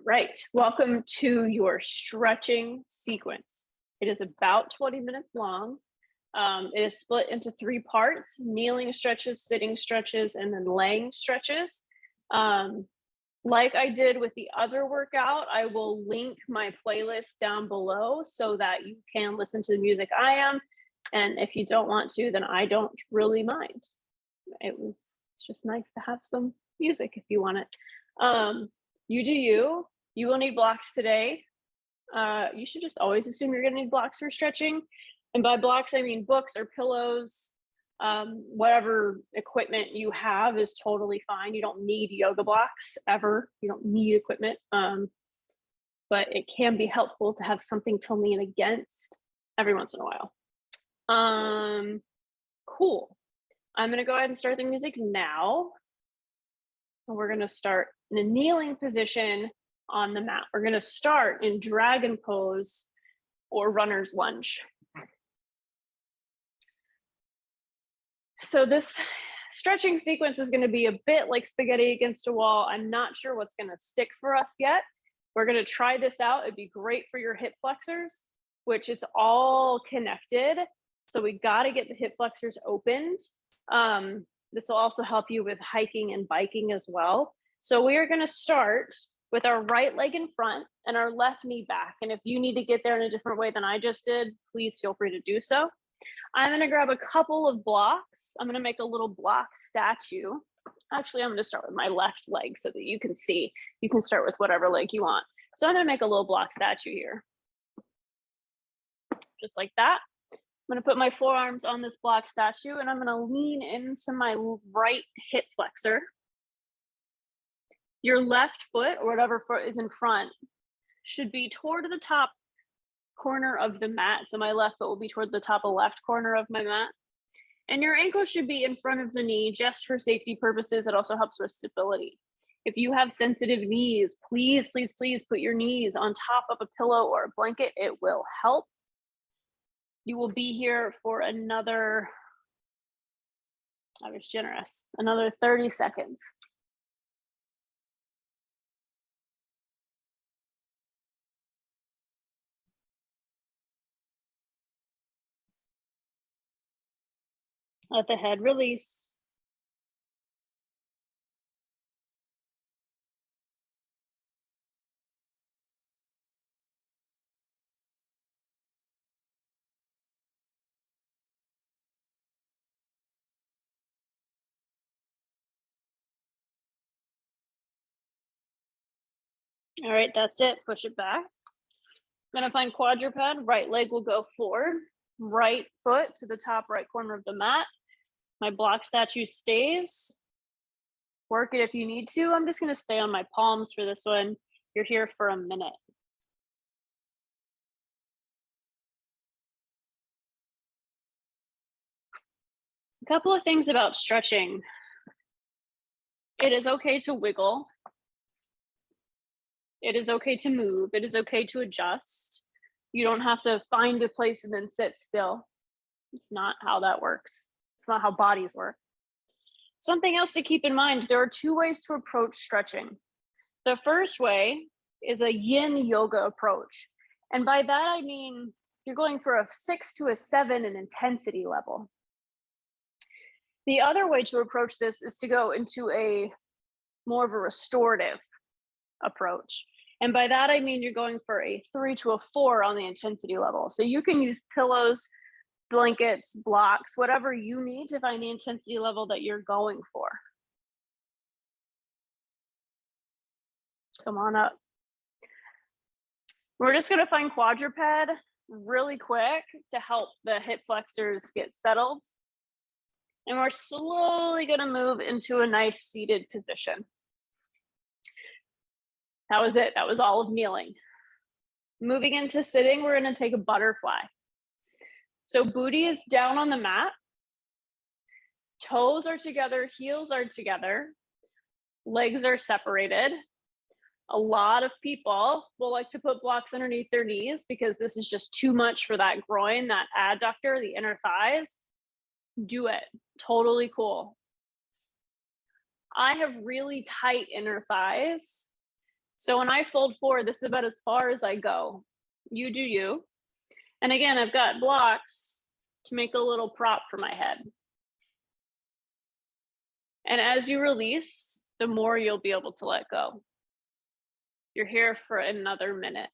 Right, welcome to your stretching sequence. It is about 20 minutes long. It is split into 3 parts: kneeling stretches, sitting stretches, and then laying stretches. Like I did with the other workout, I will link my playlist down below so that you can listen to the music I am. And if you don't want to, then I don't really mind. It's just nice to have some music if you want it. You do you. You will need blocks today. You should just always assume you're going to need blocks for stretching. And by blocks, I mean books or pillows. Whatever equipment you have is totally fine. You don't need yoga blocks ever. You don't need equipment. But it can be helpful to have something to lean against every once in a while. Cool. I'm going to go ahead and start the music now. And we're going to start in a kneeling position on the mat. We're going to start in dragon pose or runner's lunge. So this stretching sequence is going to be a bit like spaghetti against a wall. I'm not sure what's going to stick for us yet. We're going to try this out. It'd be great for your hip flexors, which it's all connected. So we got to get the hip flexors opened. This will also help you with hiking and biking as well. So we are going to start with our right leg in front and our left knee back. And if you need to get there in a different way than I just did, please feel free to do so. I'm going to grab a couple of blocks. I'm going to make a little block statue. Actually, I'm going to start with my left leg so that you can see. You can start with whatever leg you want. So I'm going to make a little block statue here. Just like that. I'm going to put my forearms on this block statue and I'm going to lean into my right hip flexor. Your left foot, or whatever foot is in front, should be toward the top corner of the mat. So my left foot will be toward the top left corner of my mat. And your ankle should be in front of the knee just for safety purposes. It also helps with stability. If you have sensitive knees, please, please, please put your knees on top of a pillow or a blanket. It will help. You will be here for another, I was generous, another 30 seconds. Let the head release. All right, that's it. Push it back. I'm going to find quadruped. Right leg will go forward. Right foot to the top right corner of the mat. My block statue stays. Work it if you need to. I'm just going to stay on my palms for this one. You're here for a minute. A couple of things about stretching. It is okay to wiggle. It is okay to move. It is okay to adjust. You don't have to find a place and then sit still. It's not how that works. It's not how bodies work. Something else to keep in mind, there are 2 ways to approach stretching. The first way is a Yin Yoga Approach. And by that, I mean, you're going for a 6 to a 7 in intensity level. The other way to approach this is to go into a more of a restorative approach. And by that, I mean, you're going for a 3 to a 4 on the intensity level. So you can use pillows, blankets, blocks, whatever you need to find the intensity level that you're going for. Come on up. We're just going to find quadruped really quick to help the hip flexors get settled. And we're slowly going to move into a nice seated position. That was it. That was all of kneeling. Moving into sitting, we're going to take a butterfly. So booty is down on the mat. Toes are together, heels are together. Legs are separated. A lot of people will like to put blocks underneath their knees because this is just too much for that groin, that adductor, the inner thighs. Do it. Totally cool. I have really tight inner thighs. So when I fold forward, this is about as far as I go. You do you. And again, I've got blocks to make a little prop for my head. And as you release, the more you'll be able to let go. You're here for another minute.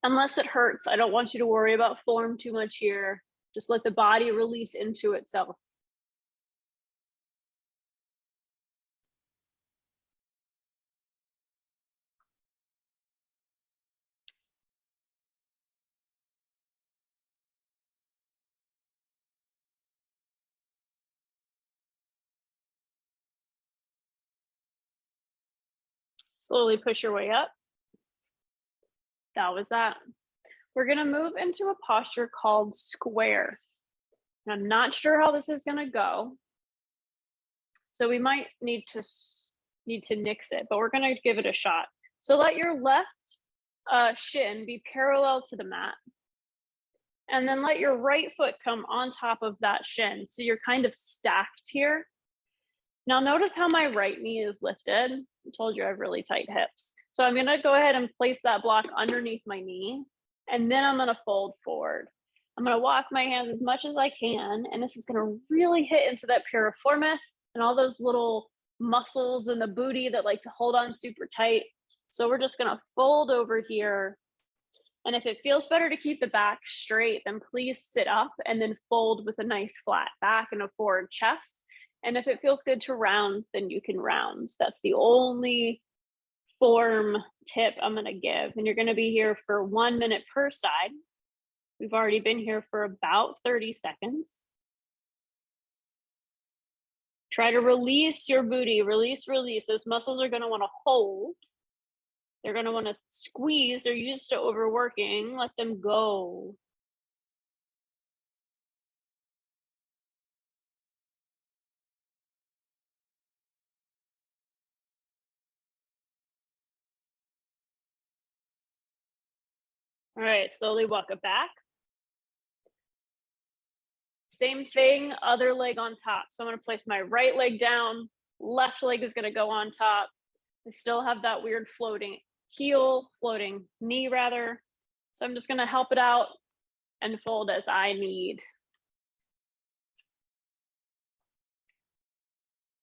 Unless it hurts, I don't want you to worry about form too much here. Just let the body release into itself. Slowly push your way up. That was that. We're gonna move into a posture called square. And I'm not sure how this is gonna go. So we might need to nix it, but we're gonna give it a shot. So let your left shin be parallel to the mat. And then let your right foot come on top of that shin. So you're kind of stacked here. Now notice how my right knee is lifted. I told you I have really tight hips. So I'm gonna go ahead and place that block underneath my knee, and then I'm gonna fold forward. I'm gonna walk my hands as much as I can, and this is gonna really hit into that piriformis and all those little muscles in the booty that like to hold on super tight. So we're just gonna fold over here. And if it feels better to keep the back straight, then please sit up and then fold with a nice flat back and a forward chest. And if it feels good to round, then you can round. That's the only form tip I'm gonna give. And you're gonna be here for 1 minute per side. We've already been here for about 30 seconds. Try to release your booty, release. Those muscles are gonna wanna hold. They're gonna wanna squeeze, they're used to overworking, let them go. All right, slowly walk it back. Same thing, other leg on top. So I'm gonna place my right leg down, left leg is gonna go on top. I still have that weird floating knee rather. So I'm just gonna help it out and fold as I need.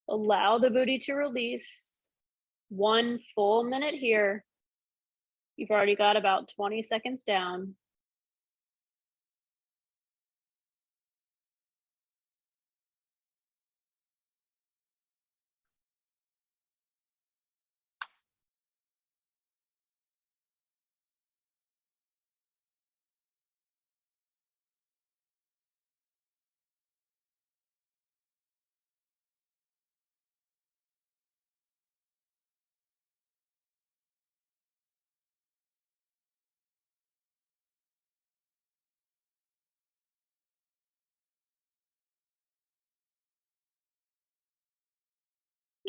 Allow the booty to release. 1 full minute here. You've already got about 20 seconds down.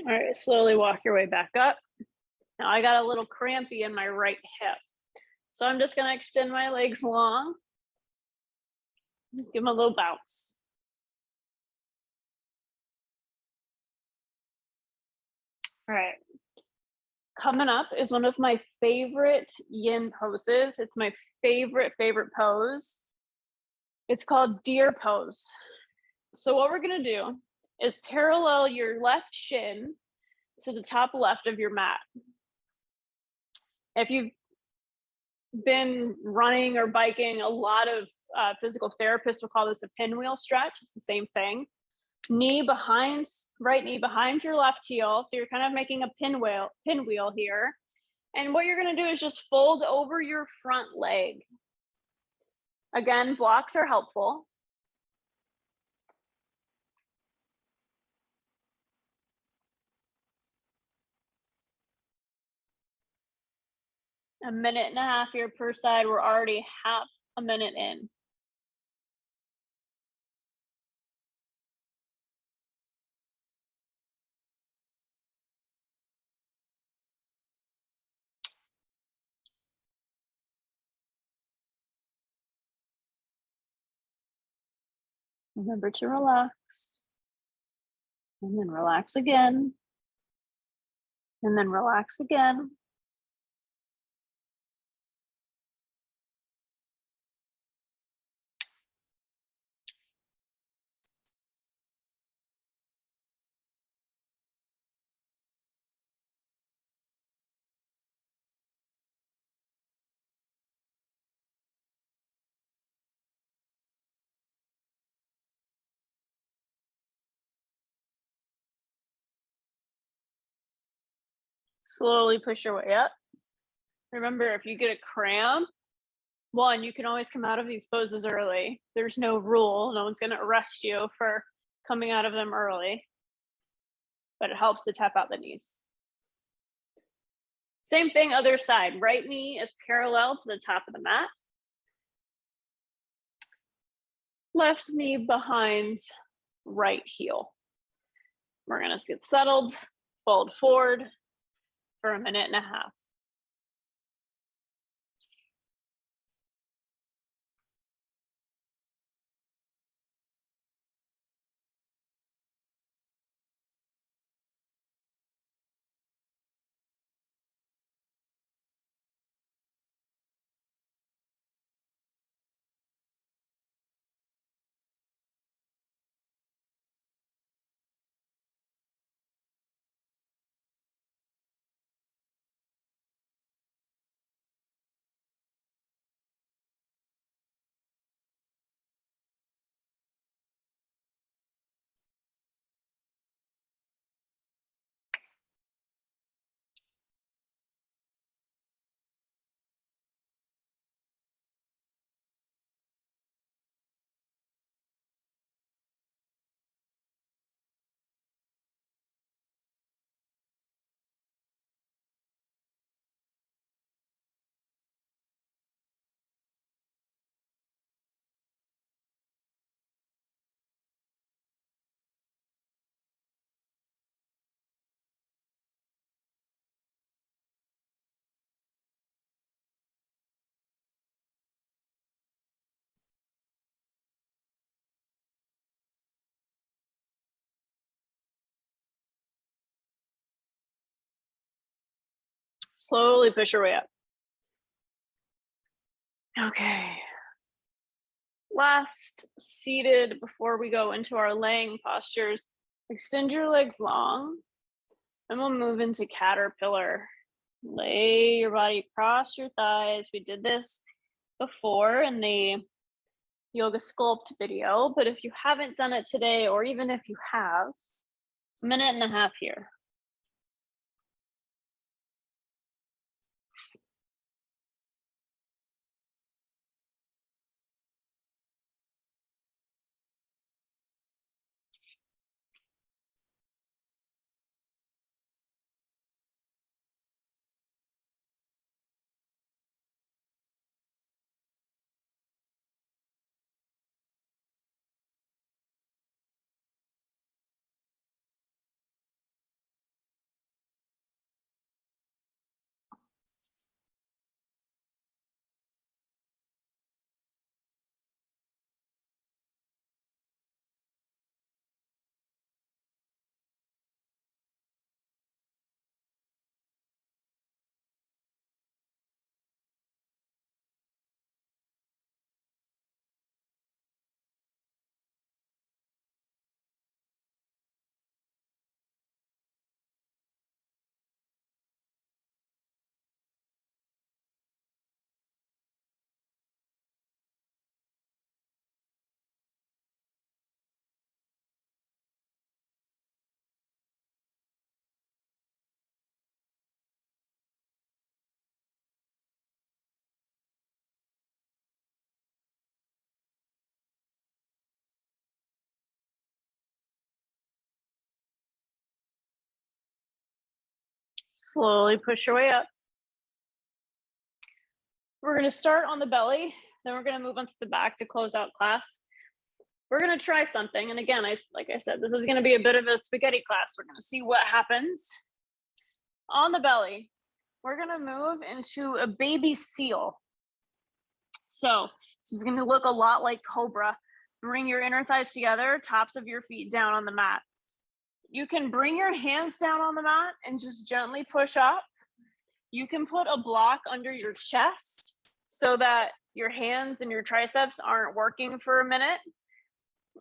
All right, slowly walk your way back up. Now I got a little crampy in my right hip. So I'm just gonna extend my legs long. Give them a little bounce. All right. Coming up is one of my favorite yin poses. It's my favorite pose. It's called deer pose. So what we're gonna do is parallel your left shin to the top left of your mat. If you've been running or biking, a lot of physical therapists will call this a pinwheel stretch. It's the same thing. Right knee behind your left heel. So you're kind of making a pinwheel here. And what you're gonna do is just fold over your front leg. Again, blocks are helpful. A minute and a half here per side. We're already half a minute in. Remember to relax. And then relax again. And then relax again. Slowly push your way up. Remember, if you get a cramp, one, you can always come out of these poses early. There's no rule. No one's going to arrest you for coming out of them early, but it helps to tap out the knees. Same thing, other side. Right knee is parallel to the top of the mat. Left knee behind right heel. We're going to get settled, fold forward for a minute and a half. Slowly push your way up. Okay. Last, seated before we go into our laying postures. Extend your legs long, and we'll move into caterpillar. Lay your body across your thighs. We did this before in the yoga sculpt video, but if you haven't done it today, or even if you have, a minute and a half here. Slowly push your way up. We're going to start on the belly, then we're going to move onto the back to close out class. We're going to try something. And again, like I said, this is going to be a bit of a spaghetti class. We're going to see what happens. On the belly, we're going to move into a baby seal. So this is going to look a lot like cobra. Bring your inner thighs together, tops of your feet down on the mat. You can bring your hands down on the mat and just gently push up. You can put a block under your chest so that your hands and your triceps aren't working for a minute.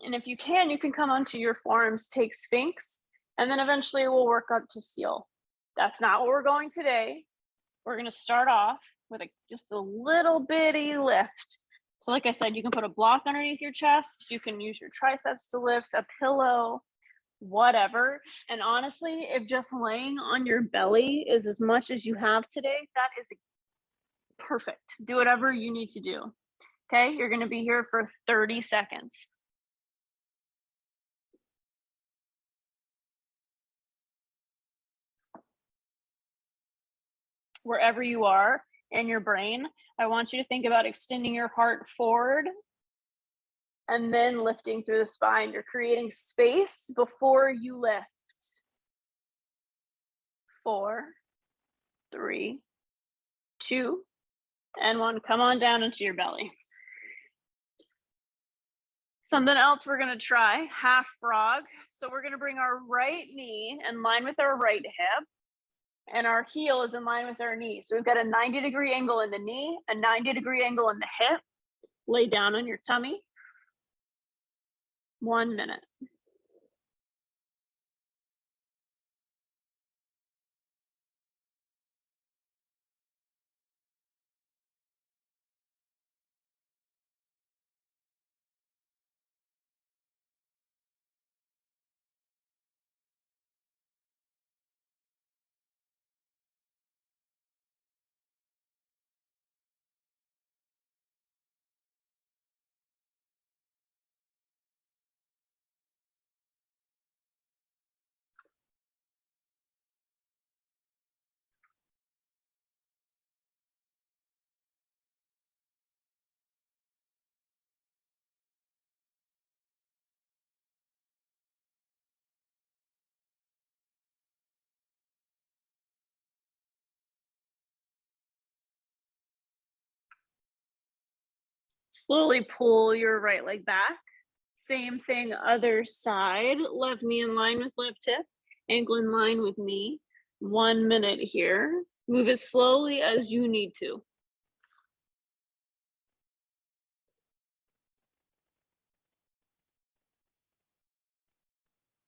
And if you can come onto your forearms, take Sphinx, and then eventually we'll work up to seal. That's not what we're going today. We're going to start off with just a little bitty lift. So like I said, you can put a block underneath your chest. You can use your triceps to lift, a pillow, whatever. And honestly, if just laying on your belly is as much as you have today, that is perfect. Do whatever you need to do. Okay, you're going to be here for 30 seconds. Wherever you are in your brain, I want you to think about extending your heart forward and then lifting through the spine. You're creating space before you lift. 4, 3, 2, and 1. Come on down into your belly. Something else we're going to try, half frog. So we're going to bring our right knee in line with our right hip, and our heel is in line with our knee. So we've got a 90-degree angle in the knee, a 90-degree angle in the hip. Lay down on your tummy. 1 minute. Slowly pull your right leg back. Same thing, other side. Left knee in line with left hip, ankle in line with knee. 1 minute here. Move as slowly as you need to.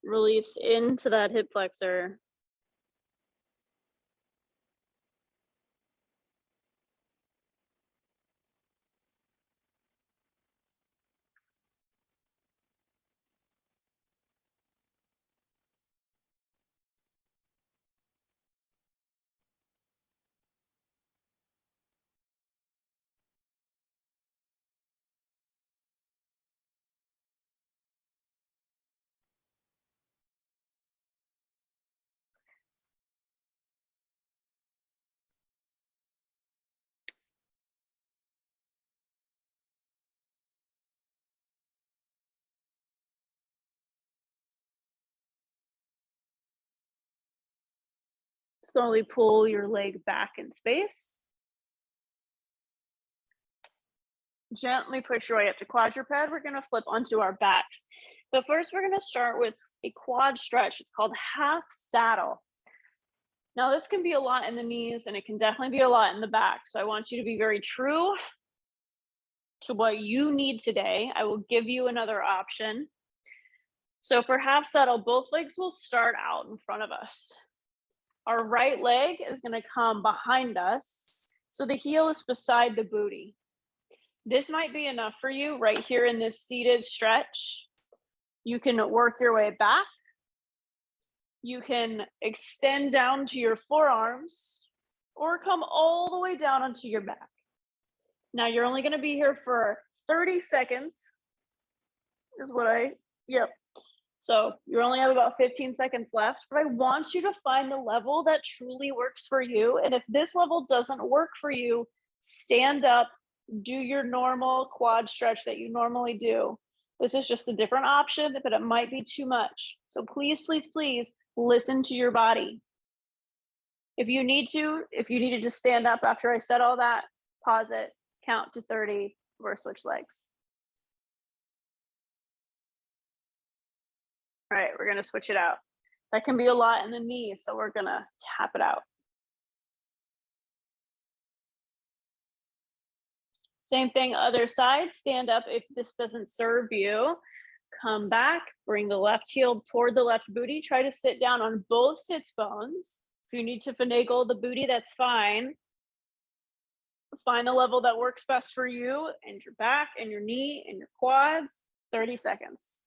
Release into that hip flexor. Slowly pull your leg back in space. Gently push your way up to quadruped. We're going to flip onto our backs. But first, we're going to start with a quad stretch. It's called half saddle. Now, this can be a lot in the knees, and it can definitely be a lot in the back. So I want you to be very true to what you need today. I will give you another option. So for half saddle, both legs will start out in front of us. Our right leg is going to come behind us, so the heel is beside the booty. This might be enough for you right here in this seated stretch. You can work your way back. You can extend down to your forearms or come all the way down onto your back. Now you're only going to be here for 30 seconds is what So you only have about 15 seconds left, but I want you to find the level that truly works for you. And if this level doesn't work for you, stand up, do your normal quad stretch that you normally do. This is just a different option, but it might be too much. So please, please, please listen to your body. If you needed to stand up after I said all that, pause it, count to 30, or switch legs. All right, we're gonna switch it out. That can be a lot in the knee, so we're gonna tap it out. Same thing, other side, stand up if this doesn't serve you. Come back, bring the left heel toward the left booty. Try to sit down on both sits bones. If you need to finagle the booty, that's fine. Find the level that works best for you and your back and your knee and your quads. 30 seconds.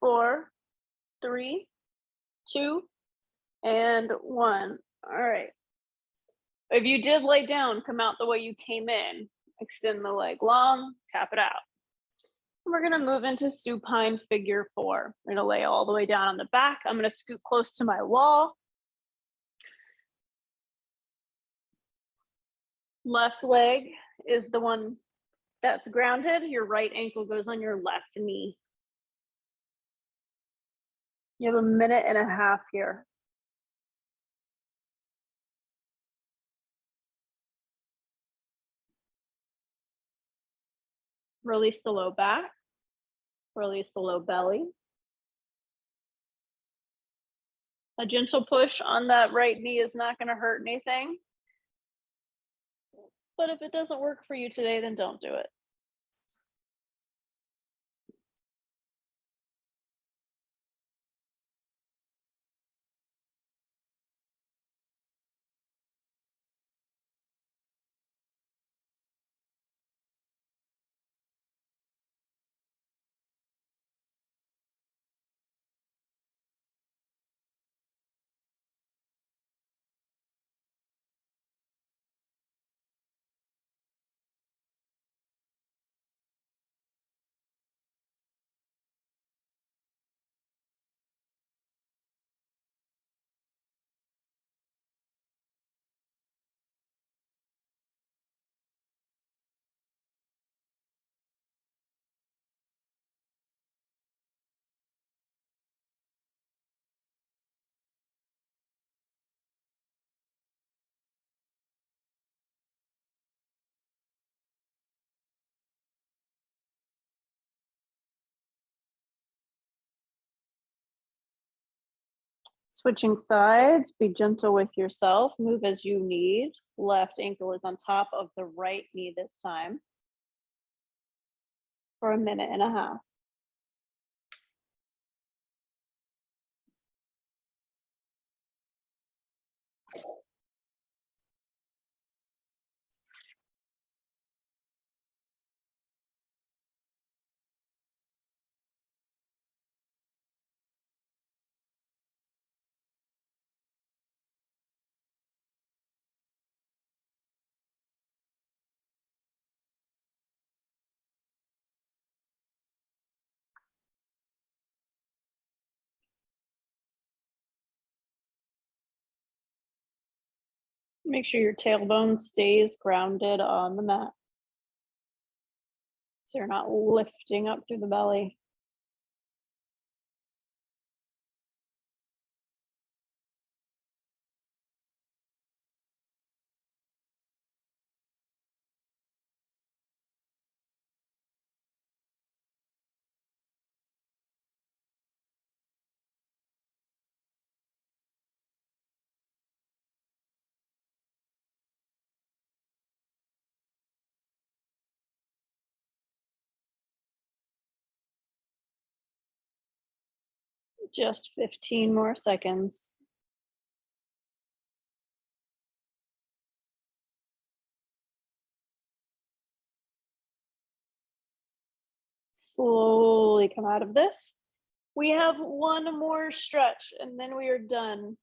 Four, three, two, and one. All right. If you did lay down, come out the way you came in. Extend the leg long, tap it out. And we're going to move into supine figure 4. I'm going to lay all the way down on the back. I'm going to scoot close to my wall. Left leg is the one that's grounded. Your right ankle goes on your left knee. You have a minute and a half here. Release the low back. Release the low belly. A gentle push on that right knee is not going to hurt anything. But if it doesn't work for you today, then don't do it. Switching sides, be gentle with yourself, move as you need. Left ankle is on top of the right knee this time for a minute and a half. Make sure your tailbone stays grounded on the mat, so you're not lifting up through the belly. Just 15 more seconds. Slowly come out of this. We have one more stretch and then we are done.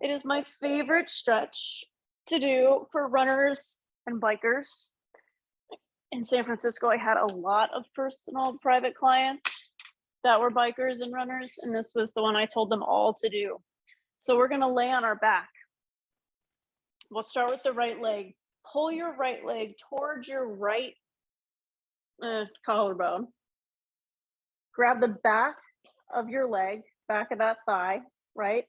It is my favorite stretch to do for runners and bikers. In San Francisco, I had a lot of personal private clients that were bikers and runners, and this was the one I told them all to do. So we're gonna lay on our back. We'll start with the right leg. Pull your right leg towards your right collarbone. Grab the back of your leg, back of that thigh, right?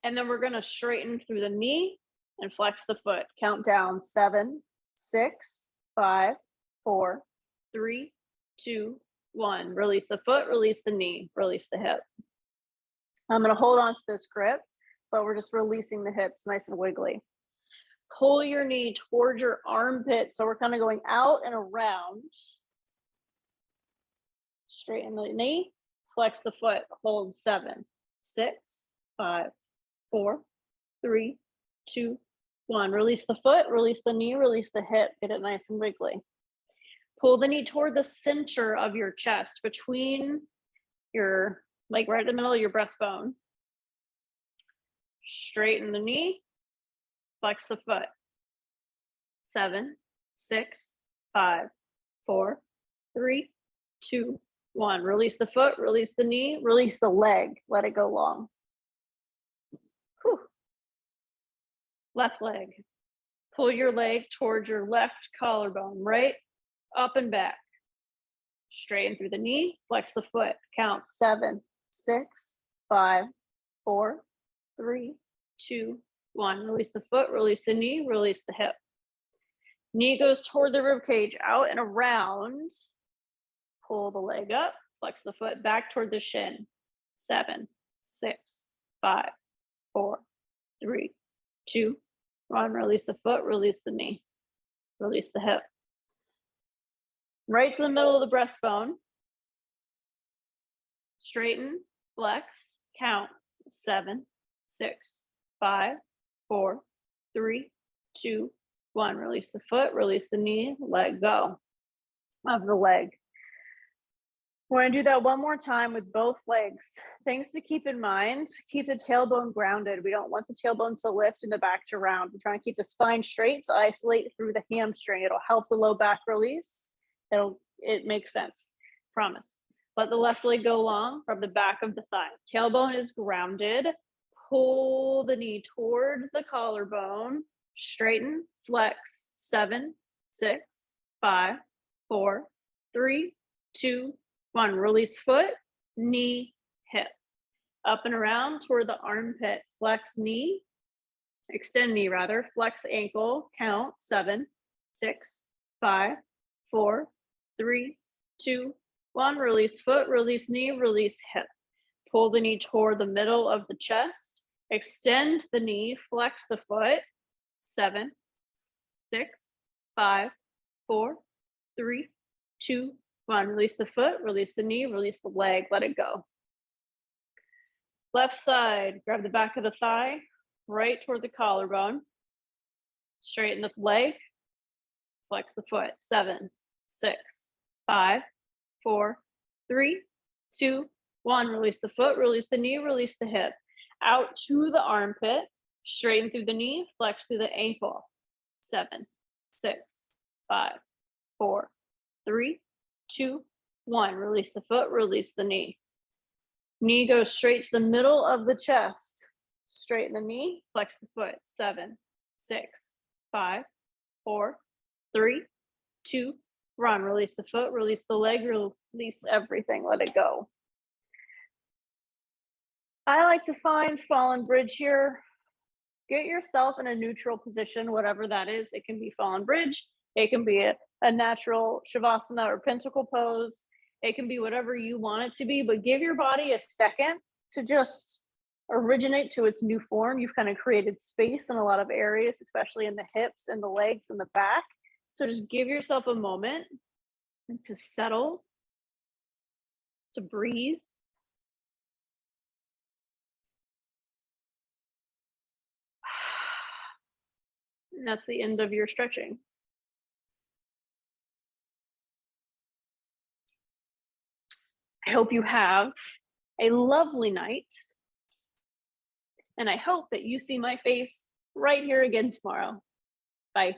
And then we're gonna straighten through the knee and flex the foot. Count down 7, 6, 5, 4, 3, 2, 1. Release the foot, release the knee, release the hip. I'm gonna hold on to this grip, but we're just releasing the hips nice and wiggly. Pull your knee towards your armpit. So we're kind of going out and around. Straighten the knee, flex the foot, hold 7, 6, 5, 4, 3, 2, 1. Release the foot, release the knee, release the hip. Get it nice and wiggly. Pull the knee toward the center of your chest, between your, like right in the middle of your breastbone. Straighten the knee, flex the foot. 7, 6, 5, 4, 3, 2, 1. Release the foot, release the knee, release the leg. Let it go long. Whew. Left leg. Pull your leg towards your left collarbone, right? Up and back. Straighten through the knee, flex the foot. Count 7, 6, 5, 4, 3, 2, 1. Release the foot, release the knee, release the hip. Knee goes toward the rib cage, out and around. Pull the leg up, flex the foot back toward the shin. 7, 6, 5, 4, 3, 2, 1. Release the foot, release the knee, release the hip. Right to the middle of the breastbone. Straighten, flex, count. 7, 6, 5, 4, 3, 2, 1. Release the foot, release the knee, let go of the leg. We're gonna do that one more time with both legs. Things to keep in mind: keep the tailbone grounded. We don't want the tailbone to lift and the back to round. We're trying to keep the spine straight, so isolate through the hamstring. It'll help the low back release. It makes sense, promise. Let the left leg go long from the back of the thigh. Tailbone is grounded. Pull the knee toward the collarbone. Straighten, flex. 7, 6, 5, 4, 3, 2, 1. Release foot, knee, hip. Up and around toward the armpit. Flex knee, extend knee rather. Flex ankle, count. 7, 6, 5, 4, 3, 2, 1. Release foot, release knee, release hip. Pull the knee toward the middle of the chest. Extend the knee, flex the foot. 7, 6, 5, 4, 3, 2, 1. Release the foot, release the knee, release the leg, let it go. Left side, grab the back of the thigh, right toward the collarbone. Straighten the leg, flex the foot. 7, 6, 5, 4, 3, 2, 1. Release the foot, release the knee, release the hip. Out to the armpit, straighten through the knee, flex through the ankle. 7, 6, 5, 4, 3, 2, 1. Release the foot, release the knee. Knee goes straight to the middle of the chest. Straighten the knee, flex the foot. 7, 6, 5, 4, 3, 2, run. Release the foot, release the leg, release everything, let it go. I like to find fallen bridge here. Get yourself in a neutral position, whatever that is. It can be fallen bridge. It can be a natural shavasana or pentacle pose. It can be whatever you want it to be, but give your body a second to just originate to its new form. You've kind of created space in a lot of areas, especially in the hips and the legs and the back. So just give yourself a moment to settle, to breathe. And that's the end of your stretching. I hope you have a lovely night. And I hope that you see my face right here again tomorrow. Bye.